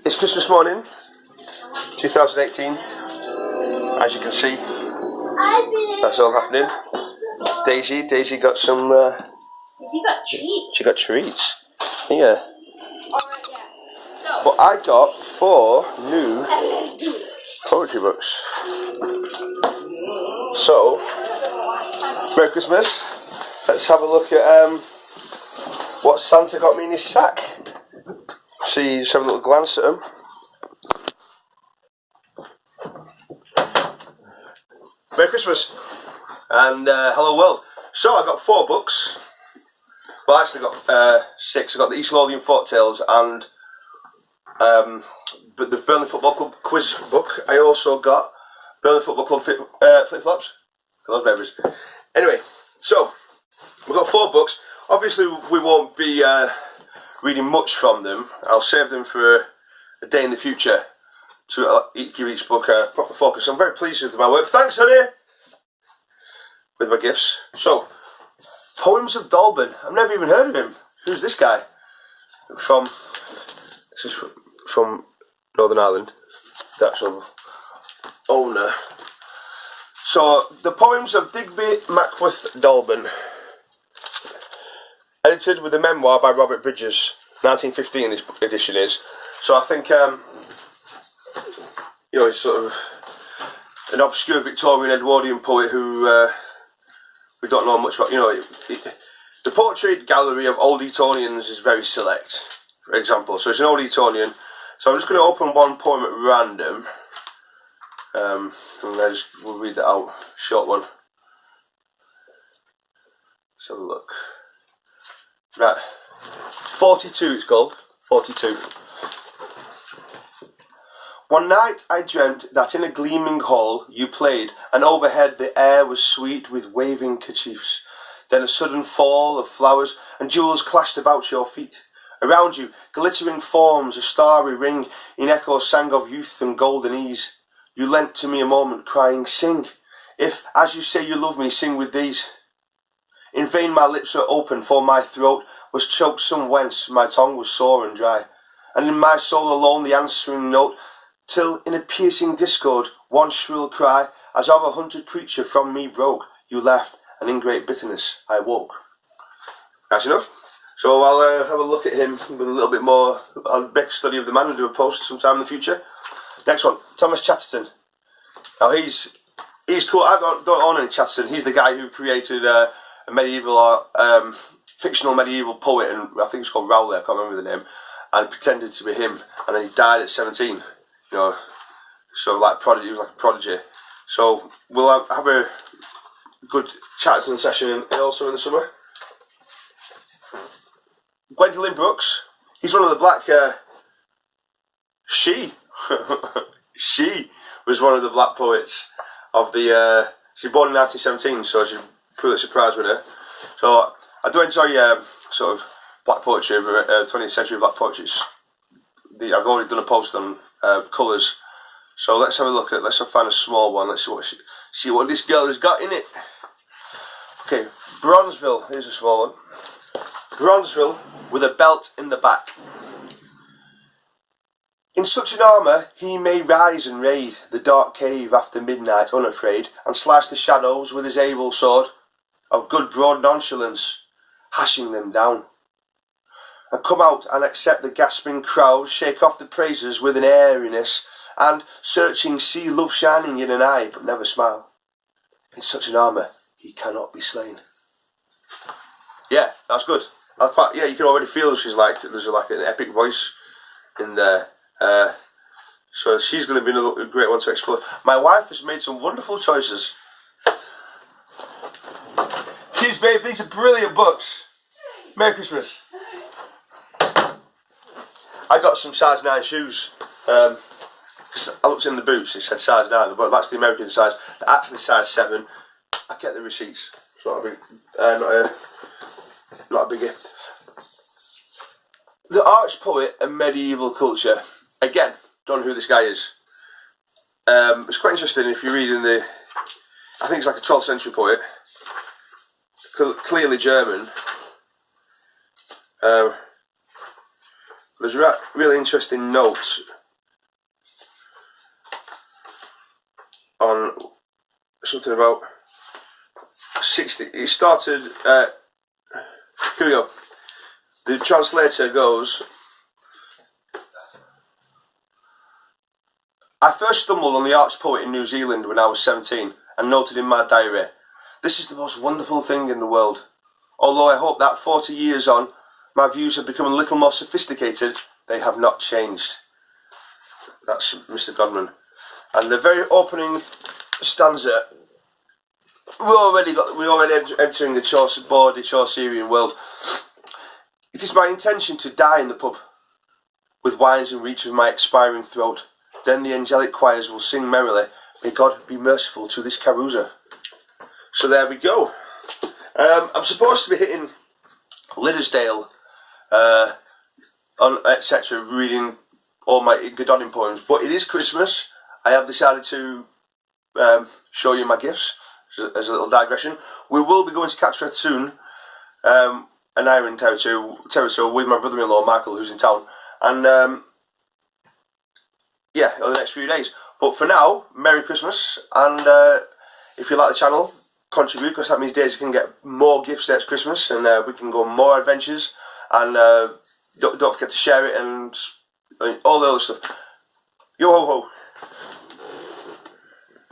It's Christmas morning, 2018, as you can see, that's all happening. Daisy got some, she got treats, yeah. But I got 4 new poetry books. So, Merry Christmas. Let's have a look at what Santa got me in his sack. See, just have a little glance at them. Merry Christmas and hello world. So I got 4 books. Well, I actually got 6. I got the East Lothian Folktales and but the Burnley Football Club quiz book. I also got Burnley Football Club flip flops. Those babies. Anyway, so we've got 4 books. Obviously, we won't be reading much from them. I'll save them for a day in the future to give each book a proper focus. I'm very pleased with my work. Thanks, honey, with my gifts. So, Poems of Dolben. I've never even heard of him. Who's this guy? This is from Northern Ireland. The actual owner. So, the Poems of Digby Mackworth Dolben. Edited with a memoir by Robert Bridges. 1915 this edition is. So I think, you know, he's sort of an obscure Victorian Edwardian poet who we don't know much about. You know, the poetry gallery of Old Etonians is very select, for example. So it's an Old Etonian. So I'm just going to open one poem at random. And we'll read that out. Short one. Let's have a look. Right. 42 it's called. 42. One night I dreamt that in a gleaming hall you played, and overhead the air was sweet with waving kerchiefs. Then a sudden fall of flowers and jewels clashed about your feet. Around you, glittering forms, a starry ring, in echo sang of youth and golden ease. You lent to me a moment, crying, sing. If, as you say you love me, sing with these. In vain my lips were open, for my throat was choked some whence, my tongue was sore and dry. And in my soul alone the answering note, till in a piercing discord, one shrill cry, as of a hunted creature from me broke, you laughed, and in great bitterness I woke. That's enough. So I'll have a look at him with a little bit more. I'll make a study of the man and do a post sometime in the future. Next one, Thomas Chatterton. Now he's cool. I don't own any Chatterton. He's the guy who created a medieval, fictional medieval poet, and I think it's called Rowley, I can't remember the name, and pretended to be him, and then he died at 17. You know, so like prodigy, he was like a prodigy. So we'll have a good Chatterton session also in the summer. Gwendolyn Brooks. He's one of the black. She was one of the black poets of the. She was born in 1917, so she's Pulitzer Prize winner. So I do enjoy sort of black poetry, 20th century black poetry. I've already done a post on colours. So let's have a look at. Let's find a small one. Let's see what this girl has got in it. Okay, Bronzeville. Here's a small one. Bronzeville with a belt in the back. In such an armour he may rise and raid the dark cave after midnight unafraid, and slash the shadows with his able sword of good broad nonchalance, hashing them down. And come out and accept the gasping crowd, shake off the praisers with an airiness, and searching see love shining in an eye but never smile. In such an armour he cannot be slain. Yeah, that's good. That's quite, yeah, you can already feel there's like an epic voice in there. So she's going to be another great one to explore. My wife has made some wonderful choices. Cheers, babe. These are brilliant books. Merry Christmas. I got some size 9 shoes. Because I looked in the boots, it said size 9, but that's the American size. They're actually size 7. I get the receipts. It's not a big gift. The arch poet and medieval culture. Again, don't know who this guy is. It's quite interesting if you read in the. I think it's like a 12th century poet. Clearly German. there's a really interesting note on something about 60. It started. Here we go. The translator goes, I first stumbled on the arch poet in New Zealand when I was 17 and noted in my diary, this is the most wonderful thing in the world. Although I hope that 40 years on, my views have become a little more sophisticated, they have not changed. That's Mr. Godman. And the very opening stanza, we're already entering the Chaucerian world. It is my intention to die in the pub, with wines in reach of my expiring throat. Then the angelic choirs will sing merrily, may God be merciful to this carouser. So there we go. I'm supposed to be hitting Liddesdale, on etc., reading all my Gododin poems, but it is Christmas. I have decided to show you my gifts as a little digression. We will be going to Catchford soon, an Iron territory with my brother-in-law Michael, who's in town, and yeah, over the next few days. But for now, Merry Christmas, and if you like the channel, contribute, because that means Daisy can get more gifts next Christmas, and we can go on more adventures, and don't forget to share it and all the other stuff. Yo ho ho.